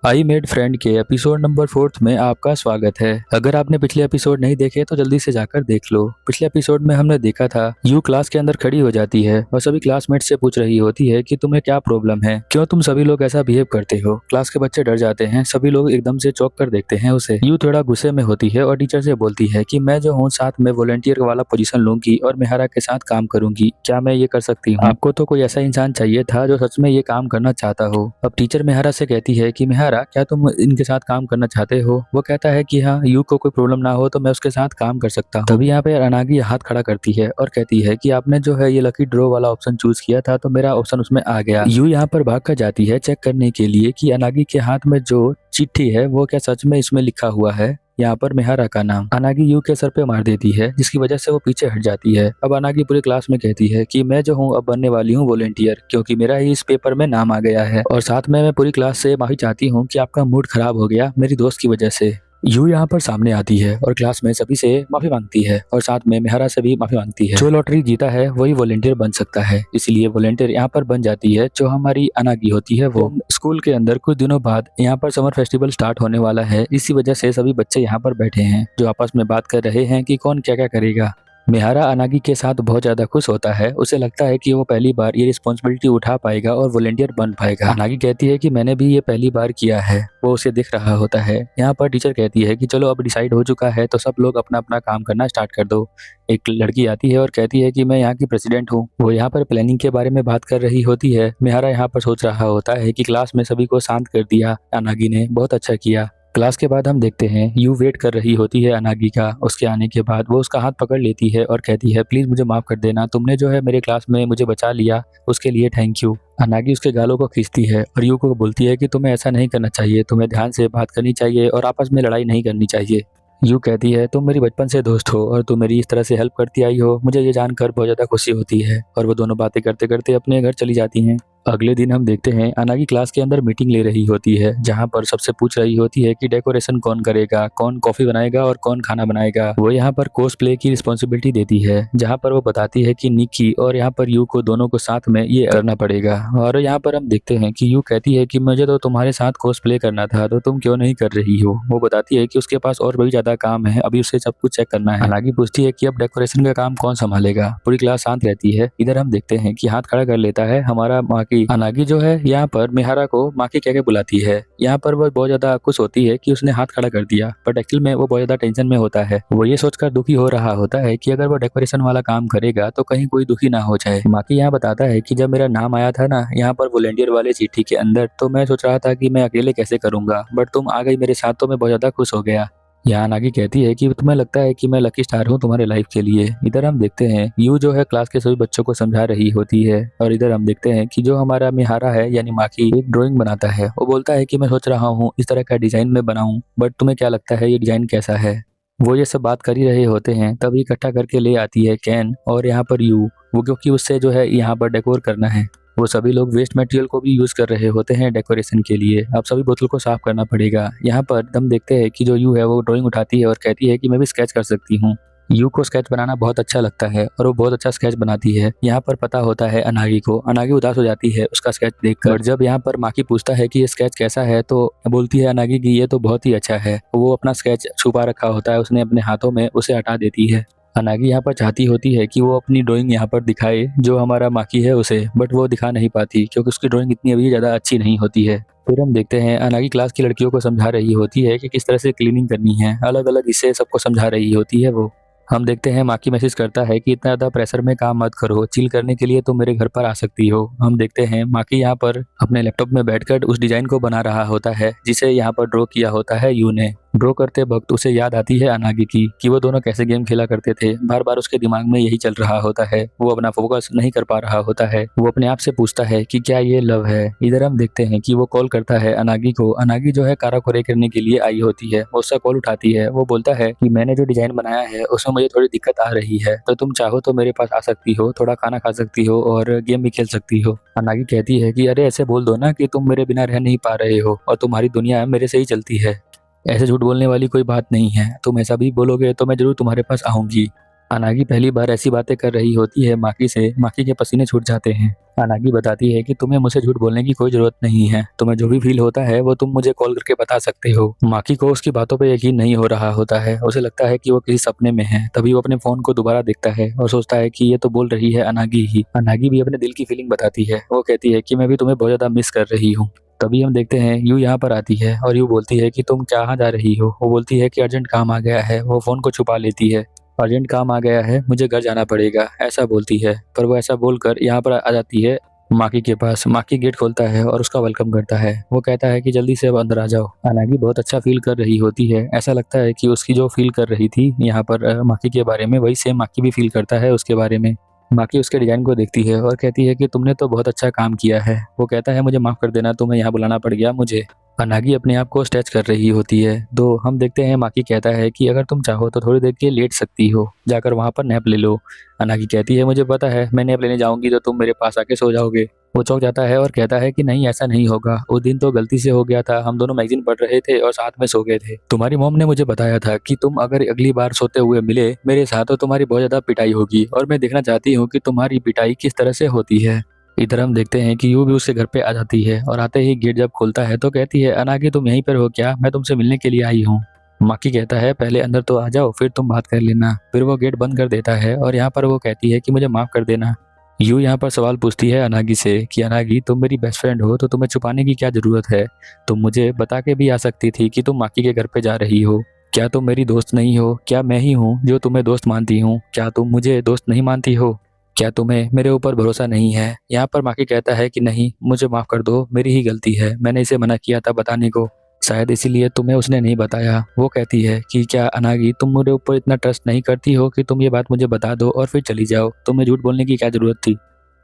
I made friend के episode number 4 में आपका स्वागत है। अगर आपने पिछले एपिसोड नहीं देखे तो जल्दी से जाकर देख लो। पिछले एपिसोड में हमने देखा था यू क्लास के अंदर खड़ी हो जाती है और सभी क्लासमेट से पूछ रही होती है कि तुम्हें क्या प्रॉब्लम है, क्यों तुम सभी लोग ऐसा बिहेव करते हो। क्लास के बच्चे डर जाते हैं, सभी लोग एकदम से चौंक कर देखते हैं उसे। यू थोड़ा गुस्से में होती है और टीचर से बोलती है कि मैं जो हूँ साथ में वॉलंटियर वाला पोजीशन लूंगी और मेहरा के साथ काम करूंगी, क्या मैं ये कर सकती हूँ? आपको तो कोई ऐसा इंसान चाहिए था जो सच में ये काम करना चाहता हो। अब टीचर मेहरा से कहती है कि मेहरा, क्या तुम इनके साथ काम करना चाहते हो? वो कहता है कि हाँ, यू को कोई प्रॉब्लम ना हो तो मैं उसके साथ काम कर सकता हूँ। तभी यहाँ पे अनागी हाथ खड़ा करती है और कहती है कि आपने जो है ये लकी ड्रॉ वाला ऑप्शन चूज किया था तो मेरा ऑप्शन उसमें आ गया। यू यहाँ पर भाग कर जाती है चेक करने के लिए कि अनागी के हाथ में जो चिट्ठी है वो क्या सच में इसमें लिखा हुआ है, यहाँ पर मेहरा का नाम। अनागी यू के सर पे मार देती है जिसकी वजह से वो पीछे हट जाती है। अब अनागी पूरी क्लास में कहती है कि मैं जो हूँ अब बनने वाली हूँ वॉलेंटियर, क्योंकि मेरा ही इस पेपर में नाम आ गया है। और साथ में मैं पूरी क्लास से माफी चाहती हूँ कि आपका मूड खराब हो गया मेरी दोस्त की वजह से। यू यहाँ पर सामने आती है और क्लास में सभी से माफी मांगती है और साथ में मेहरा से भी माफी मांगती है। जो लॉटरी जीता है वही वॉलेंटियर बन सकता है, इसलिए वॉलेंटियर यहाँ पर बन जाती है जो हमारी अनागी होती है वो। स्कूल के अंदर कुछ दिनों बाद यहाँ पर समर फेस्टिवल स्टार्ट होने वाला है, इसी वजह से सभी बच्चे यहाँ पर बैठे हैं जो आपस में बात कर रहे हैं कि कौन क्या क्या करेगा। मेहरा अनागी के साथ बहुत ज्यादा खुश होता है, उसे लगता है कि वो पहली बार ये रिस्पॉन्सिबिलिटी उठा पाएगा और वॉलेंटियर बन पाएगा। अनागी कहती है कि मैंने भी ये पहली बार किया है, वो उसे दिख रहा होता है। यहाँ पर टीचर कहती है कि चलो अब डिसाइड हो चुका है तो सब लोग अपना अपना काम करना स्टार्ट कर दो। एक लड़की आती है और कहती है कि मैं यहाँ की प्रेसिडेंट हूँ। वो यहाँ पर प्लानिंग के बारे में बात कर रही होती है। मेहरा यहाँ पर सोच रहा होता है कि क्लास में सभी को शांत कर दिया, अनागी ने बहुत अच्छा किया। क्लास के बाद हम देखते हैं यू वेट कर रही होती है अनागी का। उसके आने के बाद वो उसका हाथ पकड़ लेती है और कहती है प्लीज मुझे माफ कर देना, तुमने जो है मेरे क्लास में मुझे बचा लिया उसके लिए थैंक यू। अनागी उसके गालों को खींचती है और यू को बोलती है कि तुम्हें ऐसा नहीं करना चाहिए, तुम्हें ध्यान से बात करनी चाहिए और आपस में लड़ाई नहीं करनी चाहिए। यू कहती है तुम मेरी बचपन से दोस्त हो और तुम मेरी इस तरह से हेल्प करती आई हो, मुझे ये जानकर बहुत ज्यादा खुशी होती है। और वो दोनों बातें करते करते अपने घर चली जाती हैं। अगले दिन हम देखते हैं अनागी क्लास के अंदर मीटिंग ले रही होती है, जहां पर सबसे पूछ रही होती है कि डेकोरेशन कौन करेगा, कौन कॉफी बनाएगा और कौन खाना बनाएगा। वो यहाँ पर कोस्प्ले की रिस्पॉन्सिबिलिटी देती है, जहां पर वो बताती है कि निक्की और यहाँ पर यू को दोनों को साथ में ये करना पड़ेगा। और यहाँ पर हम देखते हैं कि यू कहती है कि मुझे तो तुम्हारे साथ कोस्प्ले करना था तो तुम क्यों नहीं कर रही हो। वो बताती है कि उसके पास और भी ज्यादा काम है, अभी उसे सब कुछ चेक करना है। अनागी पूछती है कि अब डेकोरेशन का काम कौन संभालेगा। पूरी क्लास शांत रहती है। इधर हम देखते हैं कि हाथ खड़ा कर लेता है हमारा माँ की। अनागी जो है यहाँ पर मेहरा को माँ की कह के बुलाती है। यहाँ पर वो बहुत ज्यादा खुश होती है कि उसने हाथ खड़ा कर दिया, बट एक्चुअल में वो बहुत ज्यादा टेंशन में होता है। वो ये सोचकर दुखी हो रहा होता है कि अगर वो डेकोरेशन वाला काम करेगा तो कहीं कोई दुखी ना हो जाए। माँ की यहाँ बताता है कि जब मेरा नाम आया था ना यहाँ पर वॉलंटियर वाले चिट्ठी के अंदर, तो मैं सोच रहा था कि मैं अकेले कैसे करूंगा, बट तुम आ गई मेरे साथ तो मैं बहुत ज्यादा खुश हो गया। यहाँ नागी कहती है कि तुम्हें लगता है कि मैं लकी स्टार हूँ तुम्हारे लाइफ के लिए। इधर हम देखते हैं यू जो है क्लास के सभी बच्चों को समझा रही होती है और इधर हम देखते हैं कि जो हमारा मिहारा है यानी माकी एक ड्राइंग बनाता है। वो बोलता है कि मैं सोच रहा हूँ इस तरह का डिजाइन में बनाऊं, बट तुम्हें क्या लगता है ये डिजाइन कैसा है। वो ये सब बात कर ही रहे होते हैं तभी इकट्ठा करके ले आती है कैन और यहाँ पर यू, वो क्योंकि उससे जो है यहाँ पर डेकोर करना है। वो सभी लोग वेस्ट मटेरियल को भी यूज कर रहे होते हैं डेकोरेशन के लिए। अब सभी बोतल को साफ करना पड़ेगा। यहाँ पर हम देखते हैं कि जो यू है वो ड्राइंग उठाती है और कहती है कि मैं भी स्केच कर सकती हूँ। यू को स्केच बनाना बहुत अच्छा लगता है और वो बहुत अच्छा स्केच बनाती है। यहाँ पर पता होता है अनागी को। अनागी उदास हो जाती है उसका स्केच देखकर। और जब यहाँ पर माकी पूछता है कि ये स्केच कैसा है तो बोलती है अनागी कि ये तो बहुत ही अच्छा है। वो अपना स्केच छुपा रखा होता है उसने अपने हाथों में, उसे हटा देती है। अनागी यहाँ पर चाहती होती है कि वो अपनी ड्राइंग यहाँ पर दिखाए जो हमारा माकी है उसे, बट वो दिखा नहीं पाती क्योंकि उसकी ड्राइंग इतनी अभी ज़्यादा अच्छी नहीं होती है। फिर हम देखते हैं अनागी क्लास की लड़कियों को समझा रही होती है कि किस तरह से क्लीनिंग करनी है, अलग अलग हिस्से सबको समझा रही होती है वो। हम देखते हैं माकी मैसेज करता है कि इतना ज़्यादा प्रेशर में काम मत करो, चिल करने के लिए तुम मेरे घर पर आ सकती हो। हम देखते हैं माकी यहाँ पर अपने लैपटॉप में बैठकर उस डिजाइन को बना रहा होता है जिसे यहाँ पर ड्रॉ किया होता है यू ने। ड्रॉ करते वक्त उसे याद आती है अनागी की कि वो दोनों कैसे गेम खेला करते थे। बार बार उसके दिमाग में यही चल रहा होता है, वो अपना फोकस नहीं कर पा रहा होता है। वो अपने आप से पूछता है कि क्या ये लव है। इधर हम देखते हैं कि वो कॉल करता है अनागी को। अनागी जो है काराकोरे करने के लिए आई होती है, वो उसका कॉल उठाती है। वो बोलता है कि मैंने जो डिजाइन बनाया है उसमें मुझे थोड़ी दिक्कत आ रही है, तो तुम चाहो तो मेरे पास आ सकती हो, थोड़ा खाना खा सकती हो और गेम भी खेल सकती हो। अनागी कहती है कि अरे ऐसे बोल दो ना कि तुम मेरे बिना रह नहीं पा रहे हो और तुम्हारी दुनिया मेरे से ही चलती है। ऐसे झूठ बोलने वाली कोई बात नहीं है, तुम ऐसा भी बोलोगे तो मैं जरूर तुम्हारे पास आऊंगी। अनागी पहली बार ऐसी बातें कर रही होती है माकी से, माकी के पसीने छूट जाते हैं। अनागी बताती है कि तुम्हें मुझसे झूठ बोलने की कोई जरूरत नहीं है, तुम्हें जो भी फील होता है वो तुम मुझे कॉल करके बता सकते हो। माकी को उसकी बातों पे यकीन नहीं हो रहा होता है, उसे लगता है कि वो किसी सपने में है। तभी वो अपने फोन को दोबारा देखता है और सोचता है कि ये तो बोल रही है अनागी ही। अनागी भी अपने दिल की फीलिंग बताती है, वो कहती है कि मैं भी तुम्हें बहुत ज्यादा मिस कर रही हूँ। तभी हम देखते हैं यू यहाँ पर आती है और यू बोलती है कि तुम कहाँ जा रही हो। वो बोलती है कि अर्जेंट काम आ गया है। वो फोन को छुपा लेती है। अर्जेंट काम आ गया है, मुझे घर जाना पड़ेगा, ऐसा बोलती है। पर वो ऐसा बोलकर यहाँ पर आ जाती है माकी के पास। माकी गेट खोलता है और उसका वेलकम करता है। वो कहता है कि जल्दी से अब अंदर आ जाओ। अनागी बहुत अच्छा फील कर रही होती है। ऐसा लगता है कि उसकी जो फील कर रही थी यहाँ पर माकी के बारे में, वही सेम माकी भी फील करता है उसके बारे में। माकी उसके डिजाइन को देखती है और कहती है कि तुमने तो बहुत अच्छा काम किया है। वो कहता है मुझे माफ कर देना, तुम्हें यहाँ बुलाना पड़ गया मुझे। अनागी अपने आप को स्ट्रेच कर रही होती है। तो हम देखते हैं माकी कहता है कि अगर तुम चाहो तो थोड़ी देर के लिए लेट सकती हो, जाकर वहां पर नैप ले लो। अनागी कहती है मुझे पता है, मैं नैप लेने जाऊंगी तो तुम मेरे पास आके सो जाओगे। वो चौंक जाता है और कहता है कि नहीं, ऐसा नहीं होगा, उस दिन तो गलती से हो गया था, हम दोनों मैगजीन पढ़ रहे थे और साथ में सो गए थे। तुम्हारी मॉम ने मुझे बताया था कि तुम अगर अगली बार सोते हुए मिले मेरे साथ तो तुम्हारी बहुत ज्यादा पिटाई होगी, और मैं देखना चाहती हूँ कि तुम्हारी पिटाई किस तरह से होती है। इधर हम देखते हैं कि यू भी उसके घर पे आ जाती है और आते ही गेट जब खुलता है तो कहती है अनागी तुम यहीं पर हो क्या, मैं तुमसे मिलने के लिए आई हूँ। माकी कहता है पहले अंदर तो आ जाओ, फिर तुम बात कर लेना। फिर वो गेट बंद कर देता है और यहाँ पर वो कहती है कि मुझे माफ कर देना। यू यहाँ पर सवाल पूछती है अनागी से कि अनागी तुम मेरी बेस्ट फ्रेंड हो तो तुम्हें छुपाने की क्या जरूरत है, तुम मुझे बता के भी आ सकती थी कि तुम माकी के घर पे जा रही हो। क्या तुम मेरी दोस्त नहीं हो? क्या मैं ही हूँ जो तुम्हें दोस्त मानती हूँ? क्या तुम मुझे दोस्त नहीं मानती हो? क्या तुम्हें मेरे ऊपर भरोसा नहीं है? यहाँ पर माकी कहता है कि नहीं, मुझे माफ कर दो, मेरी ही गलती है, मैंने इसे मना किया था बताने को, शायद इसीलिए तुम्हें उसने नहीं बताया। वो कहती है कि क्या अनागी तुम मेरे ऊपर इतना ट्रस्ट नहीं करती हो कि तुम ये बात मुझे बता दो और फिर चली जाओ, तुम्हें झूठ बोलने की क्या जरूरत थी?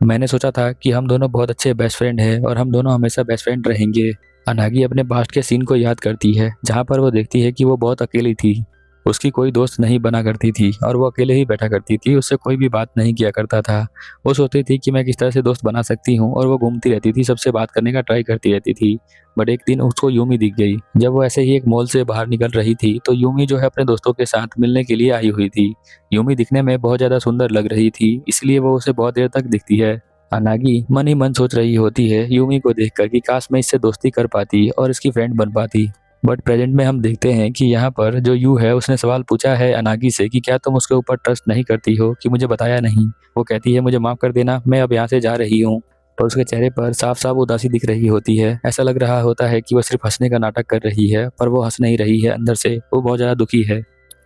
मैंने सोचा था कि हम दोनों बहुत अच्छे बेस्ट फ्रेंड हैं और हम दोनों हमेशा बेस्ट फ्रेंड रहेंगे। अनागी अपने पास्ट के सीन को याद करती है जहाँ पर वो देखती है कि वो बहुत अकेली थी, उसकी कोई दोस्त नहीं बना करती थी और वो अकेले ही बैठा करती थी, उससे कोई भी बात नहीं किया करता था। वो सोचती थी कि मैं किस तरह से दोस्त बना सकती हूँ और वो घूमती रहती थी, सबसे बात करने का ट्राई करती रहती थी। बट एक दिन उसको यूमी दिख गई। जब वो ऐसे ही एक मॉल से बाहर निकल रही थी तो यूमी जो है अपने दोस्तों के साथ मिलने के लिए आई हुई थी। यूमी दिखने में बहुत ज्यादा सुंदर लग रही थी, इसलिए वो उसे बहुत देर तक दिखती है। अनागी मन ही मन सोच रही होती है यूमी को देखकर कि काश मैं इससे दोस्ती कर पाती और इसकी फ्रेंड बन पाती। बट प्रेजेंट में हम देखते हैं कि यहाँ पर जो यू है उसने सवाल पूछा है अनागी से कि क्या तुम उसके ऊपर ट्रस्ट नहीं करती हो कि मुझे बताया नहीं। वो कहती है मुझे माफ कर देना, मैं अब यहाँ से जा रही हूँ। पर उसके चेहरे पर साफ साफ उदासी दिख रही होती है। ऐसा लग रहा होता है कि वो सिर्फ हंसने का नाटक कर रही है, पर वो हंस नहीं रही है, अंदर से वो बहुत ज़्यादा दुखी है।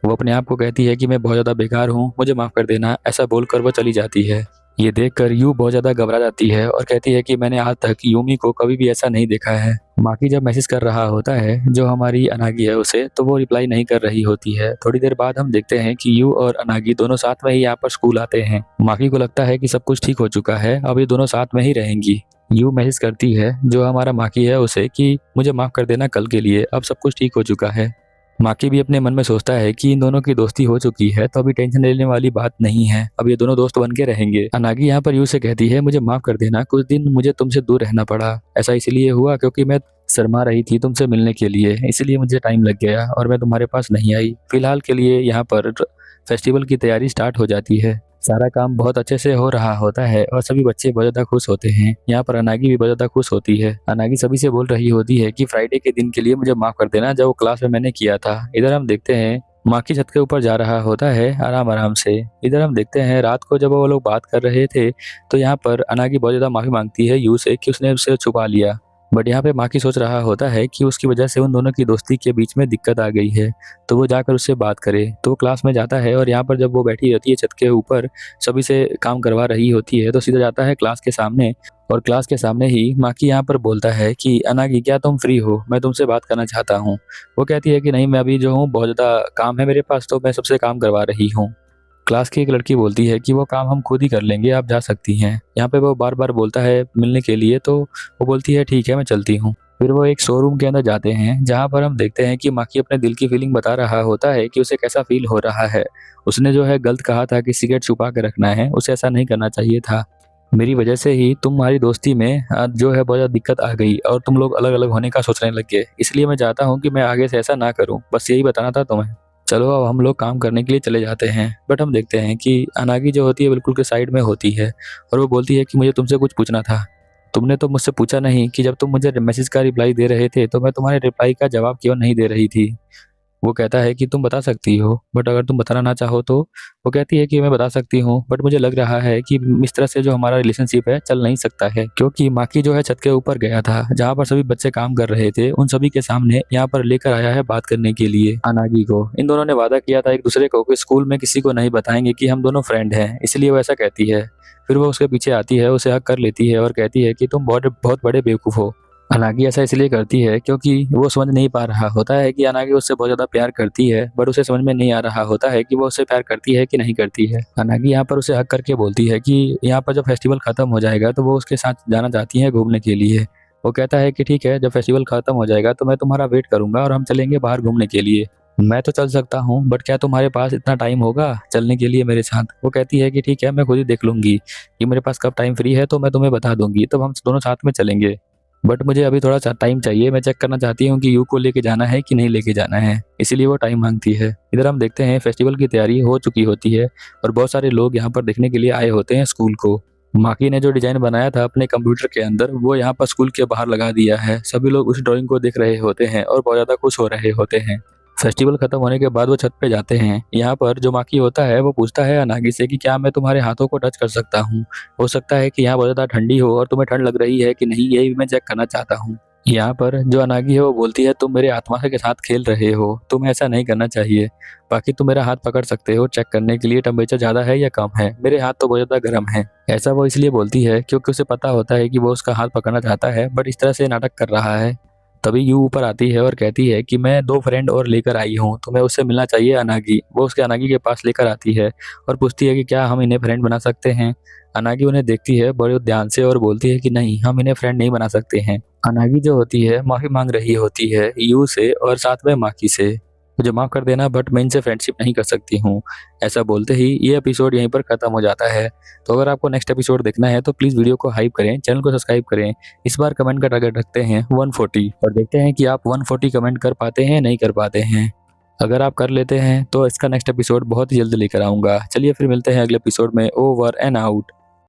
वो अपने आप को कहती है कि मैं बहुत ज़्यादा बेकार हूँ, मुझे माफ कर देना, ऐसा बोलकर वो चली जाती है। ये देखकर यू बहुत ज़्यादा घबरा जाती है और कहती है कि मैंने आज तक यूमी को कभी भी ऐसा नहीं देखा है। माकी जब मैसेज कर रहा होता है जो हमारी अनागी है उसे, तो वो रिप्लाई नहीं कर रही होती है। थोड़ी देर बाद हम देखते हैं कि यू और अनागी दोनों साथ में ही यहाँ पर स्कूल आते हैं। माकी को लगता है कि सब कुछ ठीक हो चुका है, अब ये दोनों साथ में ही रहेंगी। यू मैसेज करती है जो हमारा माकी है उसे कि मुझे माफ कर देना कल के लिए, अब सब कुछ ठीक हो चुका है। माकी भी अपने मन में सोचता है कि इन दोनों की दोस्ती हो चुकी है तो अभी टेंशन लेने वाली बात नहीं है, अब ये दोनों दोस्त बन के रहेंगे। अनागी यहाँ पर यू से कहती है मुझे माफ कर देना, कुछ दिन मुझे तुमसे दूर रहना पड़ा, ऐसा इसलिए हुआ क्योंकि मैं शर्मा रही थी तुमसे मिलने के लिए, इसलिए मुझे टाइम लग गया और मैं तुम्हारे पास नहीं आई। फिलहाल के लिए यहाँ पर फेस्टिवल की तैयारी स्टार्ट हो जाती है। सारा काम बहुत अच्छे से हो रहा होता है और सभी बच्चे बहुत ज्यादा खुश होते हैं। यहाँ पर अनागी भी बहुत ज्यादा खुश होती है। अनागी सभी से बोल रही होती है कि फ्राइडे के दिन के लिए मुझे माफ कर देना, जब वो क्लास में मैंने किया था। इधर हम देखते हैं माकी छत के ऊपर जा रहा होता है आराम आराम से। इधर हम देखते हैं रात को जब वो लोग बात कर रहे थे तो यहाँ पर अनागी बहुत ज्यादा माफी मांगती है यू से कि उसने उसे छुपा लिया। बट यहाँ पे माकी सोच रहा होता है कि उसकी वजह से उन दोनों की दोस्ती के बीच में दिक्कत आ गई है, तो वो जाकर उससे बात करे। तो वो क्लास में जाता है और यहाँ पर जब वो बैठी रहती है छत के ऊपर सभी से काम करवा रही होती है तो सीधा जाता है क्लास के सामने, और क्लास के सामने ही माकी यहाँ पर बोलता है कि अनागी क्या तुम फ्री हो, मैं तुमसे बात करना चाहता हूँ। वो कहती है कि नहीं, मैं अभी जो हूँ बहुत ज़्यादा काम है मेरे पास, तो मैं सबसे काम करवा रही हूँ। क्लास की एक लड़की बोलती है कि वो काम हम खुद ही कर लेंगे, आप जा सकती हैं। यहाँ पे वो बार बार बोलता है मिलने के लिए, तो वो बोलती है ठीक है मैं चलती हूँ। फिर वो एक शोरूम के अंदर जाते हैं जहाँ पर हम देखते हैं कि माकी अपने दिल की फीलिंग बता रहा होता है कि उसे कैसा फील हो रहा है। उसने जो है गलत कहा था कि सिगरेट छुपा के रखना है, उसे ऐसा नहीं करना चाहिए था। मेरी वजह से ही तुम्हारी दोस्ती में जो है बहुत ज़्यादा दिक्कत आ गई और तुम लोग अलग अलग होने का सोचने लग गए, इसलिए मैं चाहता हूँ कि मैं आगे से ऐसा ना करूँ, बस यही बताना था तुम्हें। चलो अब हम लोग काम करने के लिए चले जाते हैं। बट हम देखते हैं कि अनागी जो होती है बिल्कुल के साइड में होती है और वो बोलती है कि मुझे तुमसे कुछ पूछना था। तुमने तो मुझसे पूछा नहीं कि जब तुम मुझे मैसेज का रिप्लाई दे रहे थे तो मैं तुम्हारे रिप्लाई का जवाब क्यों नहीं दे रही थी। वो कहता है कि तुम बता सकती हो बट अगर तुम बताना ना चाहो तो। वो कहती है कि मैं बता सकती हूँ बट मुझे लग रहा है कि इस तरह से जो हमारा रिलेशनशिप है चल नहीं सकता है, क्योंकि माकी जो है छत के ऊपर गया था जहाँ पर सभी बच्चे काम कर रहे थे, उन सभी के सामने यहाँ पर लेकर आया है बात करने के लिए अनागी को। इन दोनों ने वादा किया था एक दूसरे को कि स्कूल में किसी को नहीं बताएंगे कि हम दोनों फ्रेंड हैं, इसलिए वो ऐसा कहती है। फिर वो उसके पीछे आती है, उसे हक कर लेती है और कहती है कि तुम बहुत बहुत बड़े बेवकूफ़ हो। अनागी ऐसा इसलिए करती है क्योंकि वो समझ नहीं पा रहा होता है कि अनागी उससे बहुत ज़्यादा प्यार करती है, बट उसे समझ में नहीं आ रहा होता है कि वो उससे प्यार करती है कि नहीं करती है। अनागी यहाँ पर उसे हक करके बोलती है कि यहाँ पर जब फेस्टिवल खत्म हो जाएगा तो वो उसके साथ जाना चाहती है घूमने के लिए। वो कहता है कि ठीक है, जब फेस्टिवल खत्म हो जाएगा तो मैं तुम्हारा वेट करूंगा और हम चलेंगे बाहर घूमने के लिए। मैं तो चल सकता हूँ बट क्या तुम्हारे पास इतना टाइम होगा चलने के लिए मेरे साथ। वो कहती है कि ठीक है, मैं खुद ही देख लूंगी कि मेरे पास कब टाइम फ्री है तो मैं तुम्हें बता दूंगी, तब हम दोनों साथ में चलेंगे। बट मुझे अभी थोड़ा सा टाइम चाहिए, मैं चेक करना चाहती हूँ कि यू को लेके जाना है कि नहीं लेके जाना है, इसीलिए वो टाइम मांगती है। इधर हम देखते हैं फेस्टिवल की तैयारी हो चुकी होती है और बहुत सारे लोग यहाँ पर देखने के लिए आए होते हैं स्कूल को। माकी ने जो डिजाइन बनाया था अपने कंप्यूटर के अंदर वो यहाँ पर स्कूल के बाहर लगा दिया है। सभी लोग उस ड्राइंग को देख रहे होते हैं और बहुत ज़्यादा खुश हो रहे होते हैं। फेस्टिवल खत्म होने के बाद वो छत पे जाते हैं। यहाँ पर जो माकी होता है वो पूछता है अनागी से कि क्या मैं तुम्हारे हाथों को टच कर सकता हूँ। हो सकता है कि यहाँ बहुत ज़्यादा ठंडी हो और तुम्हें ठंड लग रही है कि नहीं, ये भी मैं चेक करना चाहता हूँ। यहाँ पर जो अनागी है वो बोलती है तुम मेरे आत्मा के साथ खेल रहे हो, तुम्हें ऐसा नहीं करना चाहिए। बाकी तुम मेरा हाथ पकड़ सकते हो चेक करने के लिए टेम्परेचर ज़्यादा है या कम है, मेरे हाथ तो बहुत ज़्यादा गर्म है। ऐसा वो इसलिए बोलती है क्योंकि उसे पता होता है कि वो उसका हाथ पकड़ना चाहता है बट इस तरह से नाटक कर रहा है। तभी यू ऊपर आती है और कहती है कि मैं 2 फ्रेंड और लेकर आई हूँ, तुम्हें उससे मिलना चाहिए अनागी। वो उसके अनागी के पास लेकर आती है और पूछती है कि क्या हम इन्हें फ्रेंड बना सकते हैं। अनागी उन्हें देखती है बड़े ध्यान से और बोलती है कि नहीं, हम इन्हें फ्रेंड नहीं बना सकते हैं। अनागी जो होती है माफी मांग रही होती है यू से और साथ में माकी से। मुझे माफ कर देना बट मैं इनसे फ्रेंडशिप नहीं कर सकती हूँ। ऐसा बोलते ही ये एपिसोड यहीं पर खत्म हो जाता है। तो अगर आपको नेक्स्ट एपिसोड देखना है तो प्लीज़ वीडियो को हाइप करें, चैनल को सब्सक्राइब करें। इस बार कमेंट का टारगेट रखते हैं 140 और देखते हैं कि आप 140 कमेंट कर पाते हैं नहीं कर पाते हैं। अगर आप कर लेते हैं तो इसका नेक्स्ट एपिसोड बहुत ही जल्द लेकर आऊँगा। चलिए फिर मिलते हैं अगले एपिसोड में। Over and out.